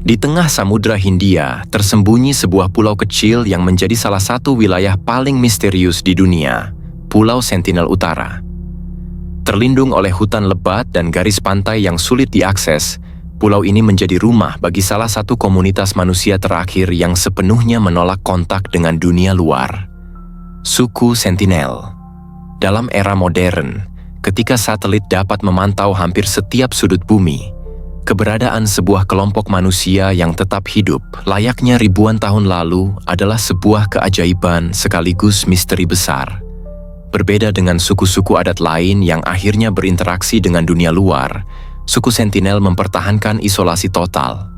Di tengah Samudra Hindia, tersembunyi sebuah pulau kecil yang menjadi salah satu wilayah paling misterius di dunia, Pulau Sentinel Utara. Terlindung oleh hutan lebat dan garis pantai yang sulit diakses, pulau ini menjadi rumah bagi salah satu komunitas manusia terakhir yang sepenuhnya menolak kontak dengan dunia luar. Suku Sentinel. Dalam era modern, ketika satelit dapat memantau hampir setiap sudut bumi, keberadaan sebuah kelompok manusia yang tetap hidup layaknya ribuan tahun lalu adalah sebuah keajaiban sekaligus misteri besar. Berbeda dengan suku-suku adat lain yang akhirnya berinteraksi dengan dunia luar, suku Sentinel mempertahankan isolasi total.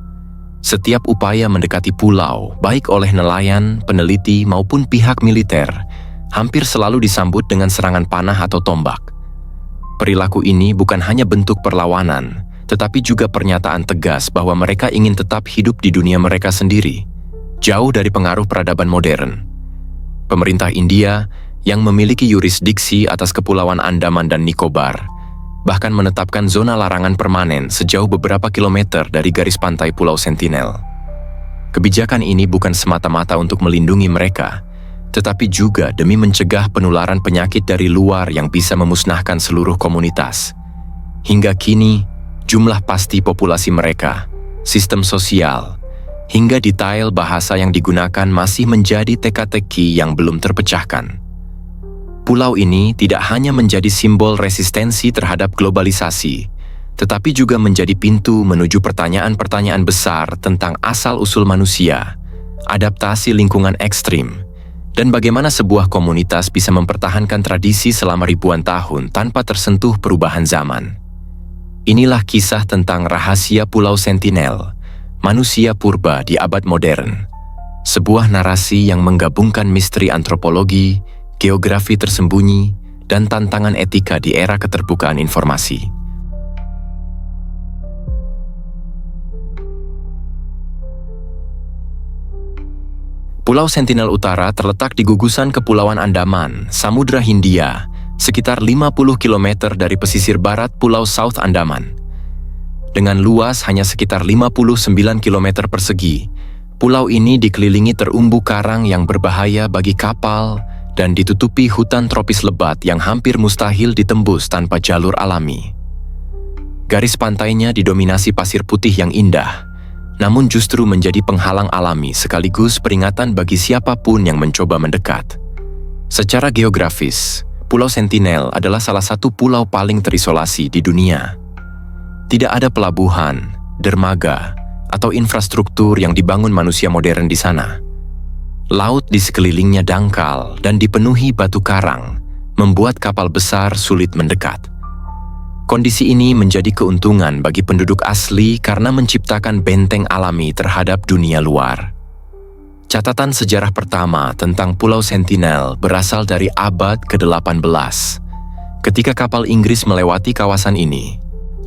Setiap upaya mendekati pulau, baik oleh nelayan, peneliti, maupun pihak militer, hampir selalu disambut dengan serangan panah atau tombak. Perilaku ini bukan hanya bentuk perlawanan, tetapi juga pernyataan tegas bahwa mereka ingin tetap hidup di dunia mereka sendiri, jauh dari pengaruh peradaban modern. Pemerintah India yang memiliki yurisdiksi atas Kepulauan Andaman dan Nicobar, bahkan menetapkan zona larangan permanen sejauh beberapa kilometer dari garis pantai Pulau Sentinel. Kebijakan ini bukan semata-mata untuk melindungi mereka, tetapi juga demi mencegah penularan penyakit dari luar yang bisa memusnahkan seluruh komunitas. Hingga kini, jumlah pasti populasi mereka, sistem sosial, hingga detail bahasa yang digunakan masih menjadi teka-teki yang belum terpecahkan. Pulau ini tidak hanya menjadi simbol resistensi terhadap globalisasi, tetapi juga menjadi pintu menuju pertanyaan-pertanyaan besar tentang asal-usul manusia, adaptasi lingkungan ekstrim, dan bagaimana sebuah komunitas bisa mempertahankan tradisi selama ribuan tahun tanpa tersentuh perubahan zaman. Inilah kisah tentang rahasia Pulau Sentinel, manusia purba di abad modern. Sebuah narasi yang menggabungkan misteri antropologi, geografi tersembunyi, dan tantangan etika di era keterbukaan informasi. Pulau Sentinel Utara terletak di gugusan Kepulauan Andaman, Samudra Hindia, sekitar 50 km dari pesisir barat Pulau South Andaman. Dengan luas hanya sekitar 59 km persegi, pulau ini dikelilingi terumbu karang yang berbahaya bagi kapal dan ditutupi hutan tropis lebat yang hampir mustahil ditembus tanpa jalur alami. Garis pantainya didominasi pasir putih yang indah, namun justru menjadi penghalang alami sekaligus peringatan bagi siapapun yang mencoba mendekat. Secara geografis, Pulau Sentinel adalah salah satu pulau paling terisolasi di dunia. Tidak ada pelabuhan, dermaga, atau infrastruktur yang dibangun manusia modern di sana. Laut di sekelilingnya dangkal dan dipenuhi batu karang, membuat kapal besar sulit mendekat. Kondisi ini menjadi keuntungan bagi penduduk asli karena menciptakan benteng alami terhadap dunia luar. Catatan sejarah pertama tentang Pulau Sentinel berasal dari abad ke-18, ketika kapal Inggris melewati kawasan ini.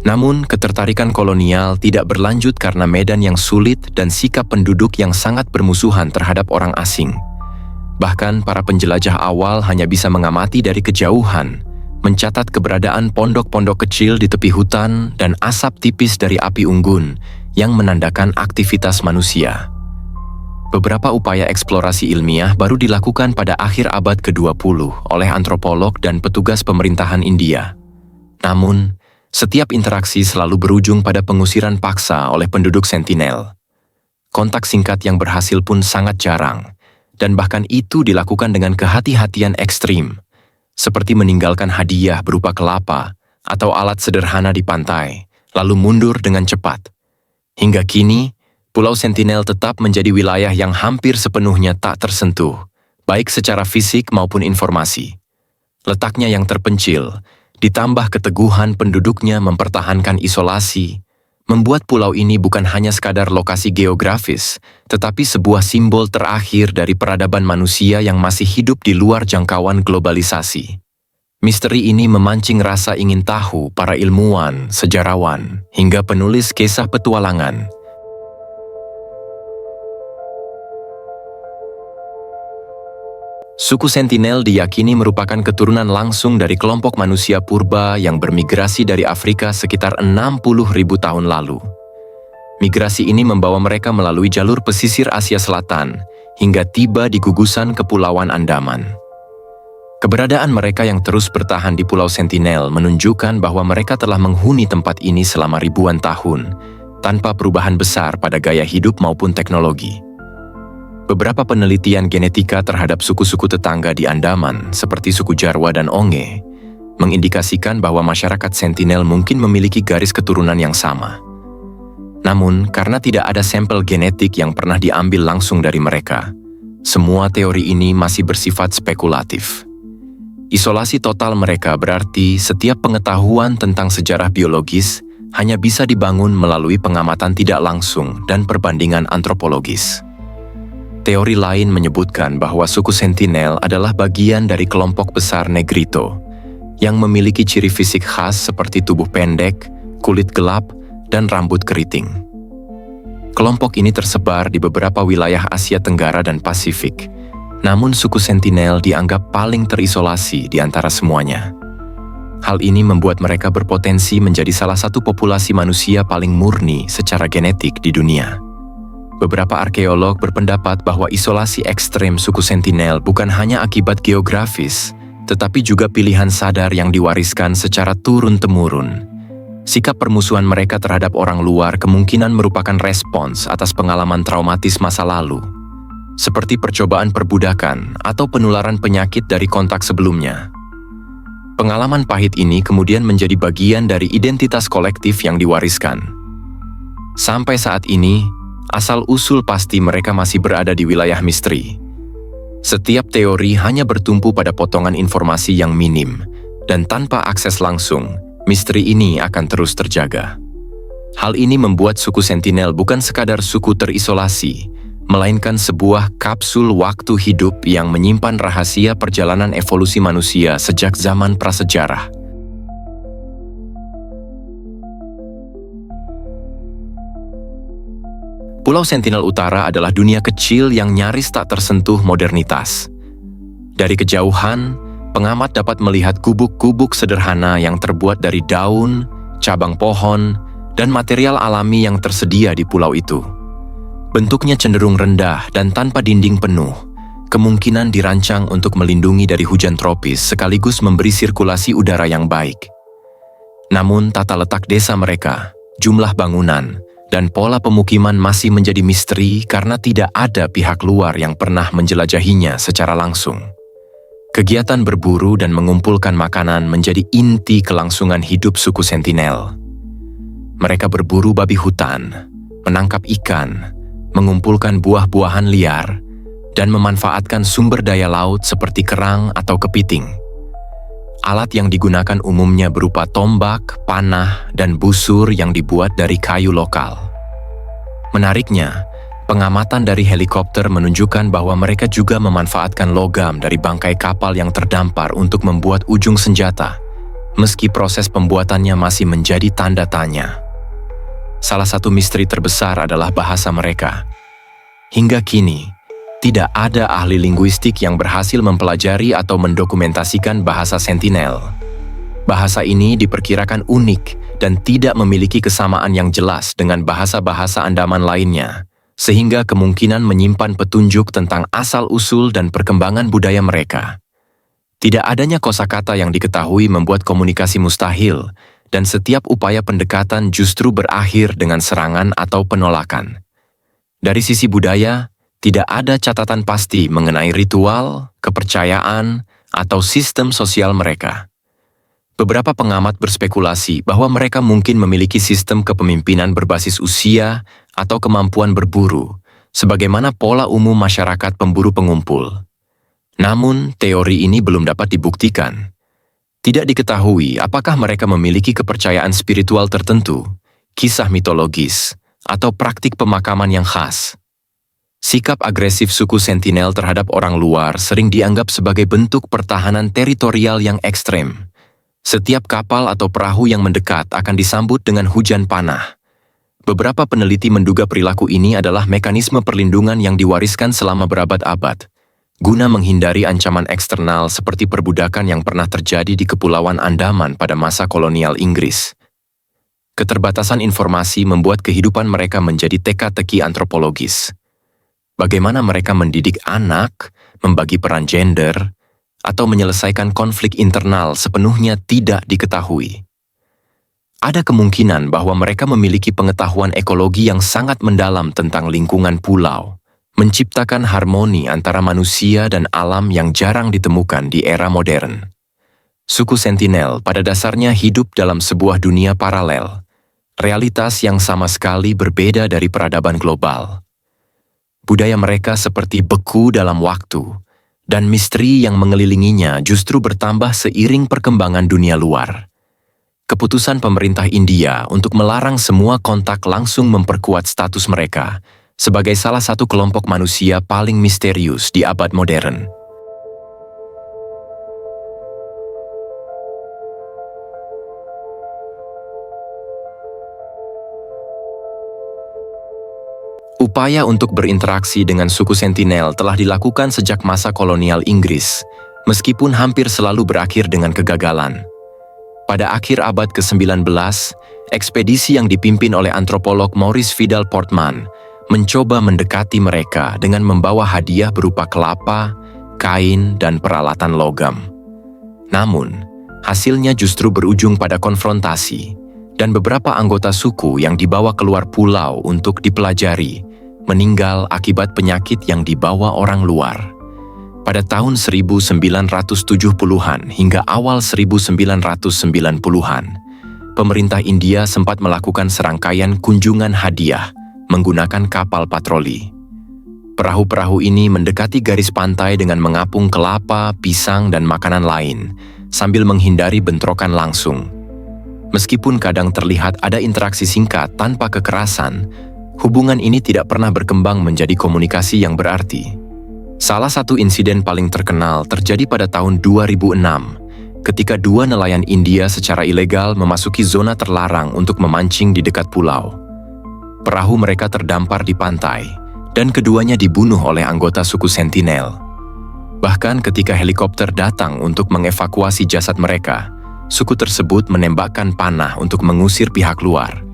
Namun, ketertarikan kolonial tidak berlanjut karena medan yang sulit dan sikap penduduk yang sangat bermusuhan terhadap orang asing. Bahkan, para penjelajah awal hanya bisa mengamati dari kejauhan, mencatat keberadaan pondok-pondok kecil di tepi hutan dan asap tipis dari api unggun yang menandakan aktivitas manusia. Beberapa upaya eksplorasi ilmiah baru dilakukan pada akhir abad ke-20 oleh antropolog dan petugas pemerintahan India. Namun, setiap interaksi selalu berujung pada pengusiran paksa oleh penduduk Sentinel. Kontak singkat yang berhasil pun sangat jarang, dan bahkan itu dilakukan dengan kehati-hatian ekstrim, seperti meninggalkan hadiah berupa kelapa atau alat sederhana di pantai, lalu mundur dengan cepat. Hingga kini, Pulau Sentinel tetap menjadi wilayah yang hampir sepenuhnya tak tersentuh, baik secara fisik maupun informasi. Letaknya yang terpencil, ditambah keteguhan penduduknya mempertahankan isolasi, membuat pulau ini bukan hanya sekadar lokasi geografis, tetapi sebuah simbol terakhir dari peradaban manusia yang masih hidup di luar jangkauan globalisasi. Misteri ini memancing rasa ingin tahu para ilmuwan, sejarawan, hingga penulis kisah petualangan. Suku Sentinel diyakini merupakan keturunan langsung dari kelompok manusia purba yang bermigrasi dari Afrika sekitar 60.000 tahun lalu. Migrasi ini membawa mereka melalui jalur pesisir Asia Selatan hingga tiba di gugusan Kepulauan Andaman. Keberadaan mereka yang terus bertahan di Pulau Sentinel menunjukkan bahwa mereka telah menghuni tempat ini selama ribuan tahun, tanpa perubahan besar pada gaya hidup maupun teknologi. Beberapa penelitian genetika terhadap suku-suku tetangga di Andaman, seperti suku Jarwa dan Onge, mengindikasikan bahwa masyarakat Sentinel mungkin memiliki garis keturunan yang sama. Namun, karena tidak ada sampel genetik yang pernah diambil langsung dari mereka, semua teori ini masih bersifat spekulatif. Isolasi total mereka berarti setiap pengetahuan tentang sejarah biologis hanya bisa dibangun melalui pengamatan tidak langsung dan perbandingan antropologis. Teori lain menyebutkan bahwa suku Sentinel adalah bagian dari kelompok besar Negrito, yang memiliki ciri fisik khas seperti tubuh pendek, kulit gelap, dan rambut keriting. Kelompok ini tersebar di beberapa wilayah Asia Tenggara dan Pasifik, namun suku Sentinel dianggap paling terisolasi di antara semuanya. Hal ini membuat mereka berpotensi menjadi salah satu populasi manusia paling murni secara genetik di dunia. Beberapa arkeolog berpendapat bahwa isolasi ekstrem suku Sentinel bukan hanya akibat geografis, tetapi juga pilihan sadar yang diwariskan secara turun-temurun. Sikap permusuhan mereka terhadap orang luar kemungkinan merupakan respons atas pengalaman traumatis masa lalu, seperti percobaan perbudakan atau penularan penyakit dari kontak sebelumnya. Pengalaman pahit ini kemudian menjadi bagian dari identitas kolektif yang diwariskan. Sampai saat ini, asal-usul pasti mereka masih berada di wilayah misteri. Setiap teori hanya bertumpu pada potongan informasi yang minim, dan tanpa akses langsung, misteri ini akan terus terjaga. Hal ini membuat suku Sentinel bukan sekadar suku terisolasi, melainkan sebuah kapsul waktu hidup yang menyimpan rahasia perjalanan evolusi manusia sejak zaman prasejarah. Pulau Sentinel Utara adalah dunia kecil yang nyaris tak tersentuh modernitas. Dari kejauhan, pengamat dapat melihat gubuk-gubuk sederhana yang terbuat dari daun, cabang pohon, dan material alami yang tersedia di pulau itu. Bentuknya cenderung rendah dan tanpa dinding penuh, kemungkinan dirancang untuk melindungi dari hujan tropis sekaligus memberi sirkulasi udara yang baik. Namun tata letak desa mereka, jumlah bangunan, dan pola pemukiman masih menjadi misteri karena tidak ada pihak luar yang pernah menjelajahinya secara langsung. Kegiatan berburu dan mengumpulkan makanan menjadi inti kelangsungan hidup suku Sentinel. Mereka berburu babi hutan, menangkap ikan, mengumpulkan buah-buahan liar, dan memanfaatkan sumber daya laut seperti kerang atau kepiting. Alat yang digunakan umumnya berupa tombak, panah, dan busur yang dibuat dari kayu lokal. Menariknya, pengamatan dari helikopter menunjukkan bahwa mereka juga memanfaatkan logam dari bangkai kapal yang terdampar untuk membuat ujung senjata, meski proses pembuatannya masih menjadi tanda tanya. Salah satu misteri terbesar adalah bahasa mereka. Hingga kini, tidak ada ahli linguistik yang berhasil mempelajari atau mendokumentasikan bahasa Sentinel. Bahasa ini diperkirakan unik dan tidak memiliki kesamaan yang jelas dengan bahasa-bahasa Andaman lainnya, sehingga kemungkinan menyimpan petunjuk tentang asal-usul dan perkembangan budaya mereka. Tidak adanya kosakata yang diketahui membuat komunikasi mustahil, dan setiap upaya pendekatan justru berakhir dengan serangan atau penolakan. Dari sisi budaya, tidak ada catatan pasti mengenai ritual, kepercayaan, atau sistem sosial mereka. Beberapa pengamat berspekulasi bahwa mereka mungkin memiliki sistem kepemimpinan berbasis usia atau kemampuan berburu, sebagaimana pola umum masyarakat pemburu pengumpul. Namun, teori ini belum dapat dibuktikan. Tidak diketahui apakah mereka memiliki kepercayaan spiritual tertentu, kisah mitologis, atau praktik pemakaman yang khas. Sikap agresif suku Sentinel terhadap orang luar sering dianggap sebagai bentuk pertahanan teritorial yang ekstrem. Setiap kapal atau perahu yang mendekat akan disambut dengan hujan panah. Beberapa peneliti menduga perilaku ini adalah mekanisme perlindungan yang diwariskan selama berabad-abad, guna menghindari ancaman eksternal seperti perbudakan yang pernah terjadi di Kepulauan Andaman pada masa kolonial Inggris. Keterbatasan informasi membuat kehidupan mereka menjadi teka-teki antropologis. Bagaimana mereka mendidik anak, membagi peran gender, atau menyelesaikan konflik internal sepenuhnya tidak diketahui. Ada kemungkinan bahwa mereka memiliki pengetahuan ekologi yang sangat mendalam tentang lingkungan pulau, menciptakan harmoni antara manusia dan alam yang jarang ditemukan di era modern. Suku Sentinel pada dasarnya hidup dalam sebuah dunia paralel, realitas yang sama sekali berbeda dari peradaban global. Budaya mereka seperti beku dalam waktu, dan misteri yang mengelilinginya justru bertambah seiring perkembangan dunia luar. Keputusan pemerintah India untuk melarang semua kontak langsung memperkuat status mereka sebagai salah satu kelompok manusia paling misterius di abad modern. Upaya untuk berinteraksi dengan suku Sentinel telah dilakukan sejak masa kolonial Inggris, meskipun hampir selalu berakhir dengan kegagalan. Pada akhir abad ke-19, ekspedisi yang dipimpin oleh antropolog Maurice Vidal Portman mencoba mendekati mereka dengan membawa hadiah berupa kelapa, kain, dan peralatan logam. Namun, hasilnya justru berujung pada konfrontasi, dan beberapa anggota suku yang dibawa keluar pulau untuk dipelajari meninggal akibat penyakit yang dibawa orang luar. Pada tahun 1970-an hingga awal 1990-an, pemerintah India sempat melakukan serangkaian kunjungan hadiah menggunakan kapal patroli. Perahu-perahu ini mendekati garis pantai dengan mengapung kelapa, pisang, dan makanan lain, sambil menghindari bentrokan langsung. Meskipun kadang terlihat ada interaksi singkat tanpa kekerasan, hubungan ini tidak pernah berkembang menjadi komunikasi yang berarti. Salah satu insiden paling terkenal terjadi pada tahun 2006, ketika dua nelayan India secara ilegal memasuki zona terlarang untuk memancing di dekat pulau. Perahu mereka terdampar di pantai, dan keduanya dibunuh oleh anggota suku Sentinel. Bahkan ketika helikopter datang untuk mengevakuasi jasad mereka, suku tersebut menembakkan panah untuk mengusir pihak luar.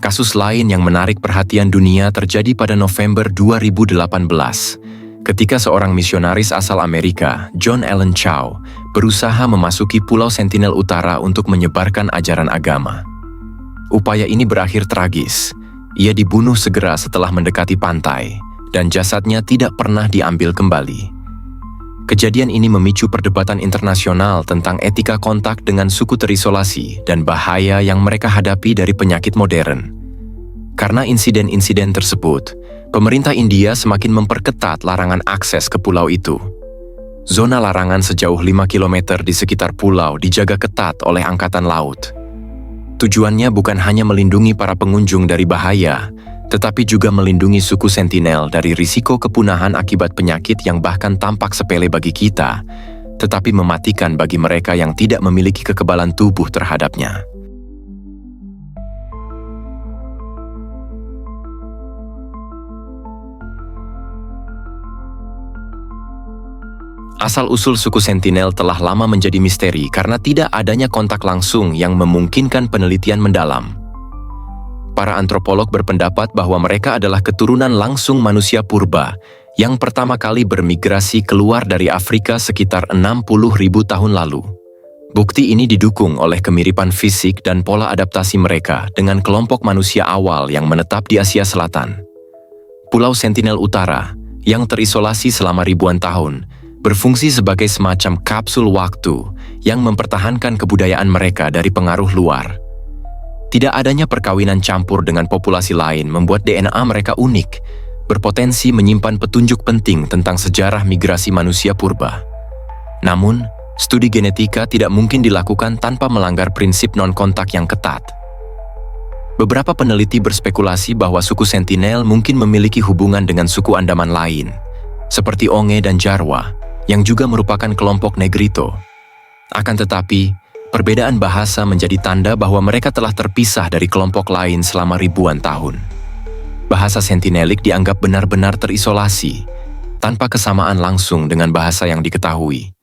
Kasus lain yang menarik perhatian dunia terjadi pada November 2018, ketika seorang misionaris asal Amerika, John Allen Chow, berusaha memasuki Pulau Sentinel Utara untuk menyebarkan ajaran agama. Upaya ini berakhir tragis. Ia dibunuh segera setelah mendekati pantai, dan jasadnya tidak pernah diambil kembali. Kejadian ini memicu perdebatan internasional tentang etika kontak dengan suku terisolasi dan bahaya yang mereka hadapi dari penyakit modern. Karena insiden-insiden tersebut, pemerintah India semakin memperketat larangan akses ke pulau itu. Zona larangan sejauh 5 km di sekitar pulau dijaga ketat oleh Angkatan Laut. Tujuannya bukan hanya melindungi para pengunjung dari bahaya, tetapi juga melindungi suku Sentinel dari risiko kepunahan akibat penyakit yang bahkan tampak sepele bagi kita, tetapi mematikan bagi mereka yang tidak memiliki kekebalan tubuh terhadapnya. Asal-usul suku Sentinel telah lama menjadi misteri karena tidak adanya kontak langsung yang memungkinkan penelitian mendalam. Para antropolog berpendapat bahwa mereka adalah keturunan langsung manusia purba yang pertama kali bermigrasi keluar dari Afrika sekitar 60.000 tahun lalu. Bukti ini didukung oleh kemiripan fisik dan pola adaptasi mereka dengan kelompok manusia awal yang menetap di Asia Selatan. Pulau Sentinel Utara, yang terisolasi selama ribuan tahun, berfungsi sebagai semacam kapsul waktu yang mempertahankan kebudayaan mereka dari pengaruh luar. Tidak adanya perkawinan campur dengan populasi lain membuat DNA mereka unik, berpotensi menyimpan petunjuk penting tentang sejarah migrasi manusia purba. Namun, studi genetika tidak mungkin dilakukan tanpa melanggar prinsip non-kontak yang ketat. Beberapa peneliti berspekulasi bahwa suku Sentinel mungkin memiliki hubungan dengan suku Andaman lain, seperti Onge dan Jarwa, yang juga merupakan kelompok Negrito. Akan tetapi, perbedaan bahasa menjadi tanda bahwa mereka telah terpisah dari kelompok lain selama ribuan tahun. Bahasa Sentinelik dianggap benar-benar terisolasi, tanpa kesamaan langsung dengan bahasa yang diketahui.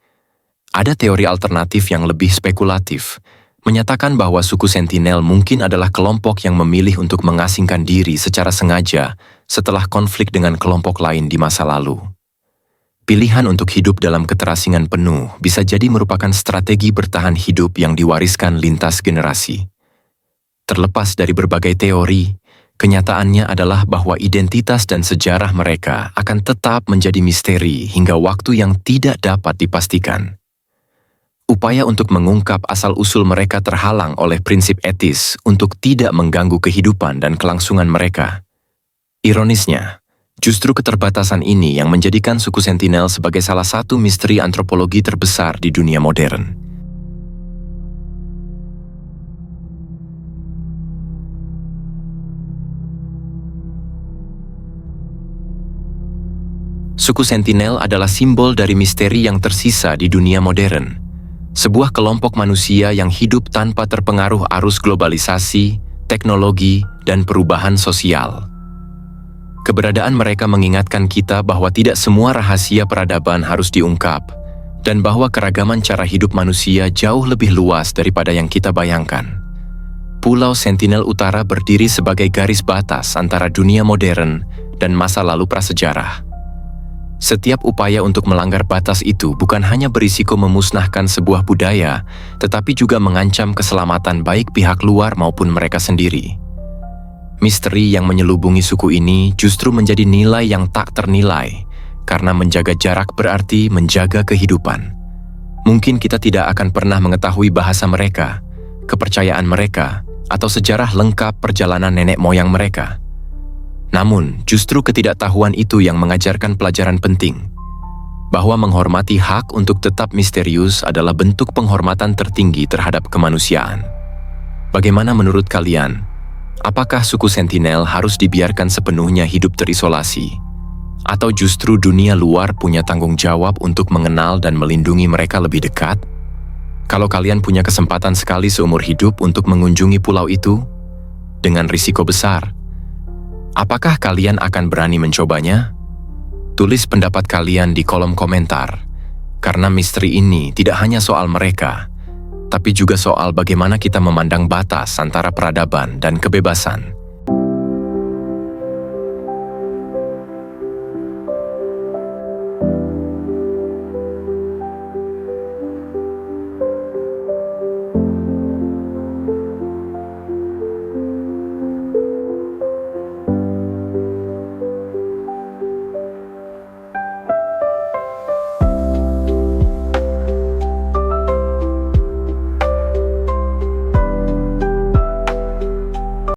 Ada teori alternatif yang lebih spekulatif, menyatakan bahwa suku Sentinel mungkin adalah kelompok yang memilih untuk mengasingkan diri secara sengaja setelah konflik dengan kelompok lain di masa lalu. Pilihan untuk hidup dalam keterasingan penuh bisa jadi merupakan strategi bertahan hidup yang diwariskan lintas generasi. Terlepas dari berbagai teori, kenyataannya adalah bahwa identitas dan sejarah mereka akan tetap menjadi misteri hingga waktu yang tidak dapat dipastikan. Upaya untuk mengungkap asal-usul mereka terhalang oleh prinsip etis untuk tidak mengganggu kehidupan dan kelangsungan mereka. Ironisnya, justru keterbatasan ini yang menjadikan suku Sentinel sebagai salah satu misteri antropologi terbesar di dunia modern. Suku Sentinel adalah simbol dari misteri yang tersisa di dunia modern. Sebuah kelompok manusia yang hidup tanpa terpengaruh arus globalisasi, teknologi, dan perubahan sosial. Keberadaan mereka mengingatkan kita bahwa tidak semua rahasia peradaban harus diungkap, dan bahwa keragaman cara hidup manusia jauh lebih luas daripada yang kita bayangkan. Pulau Sentinel Utara berdiri sebagai garis batas antara dunia modern dan masa lalu prasejarah. Setiap upaya untuk melanggar batas itu bukan hanya berisiko memusnahkan sebuah budaya, tetapi juga mengancam keselamatan baik pihak luar maupun mereka sendiri. Misteri yang menyelubungi suku ini justru menjadi nilai yang tak ternilai, karena menjaga jarak berarti menjaga kehidupan. Mungkin kita tidak akan pernah mengetahui bahasa mereka, kepercayaan mereka, atau sejarah lengkap perjalanan nenek moyang mereka. Namun, justru ketidaktahuan itu yang mengajarkan pelajaran penting, bahwa menghormati hak untuk tetap misterius adalah bentuk penghormatan tertinggi terhadap kemanusiaan. Bagaimana menurut kalian? Apakah suku Sentinel harus dibiarkan sepenuhnya hidup terisolasi? Atau justru dunia luar punya tanggung jawab untuk mengenal dan melindungi mereka lebih dekat? Kalau kalian punya kesempatan sekali seumur hidup untuk mengunjungi pulau itu, dengan risiko besar, apakah kalian akan berani mencobanya? Tulis pendapat kalian di kolom komentar, karena misteri ini tidak hanya soal mereka, tapi juga soal bagaimana kita memandang batas antara peradaban dan kebebasan.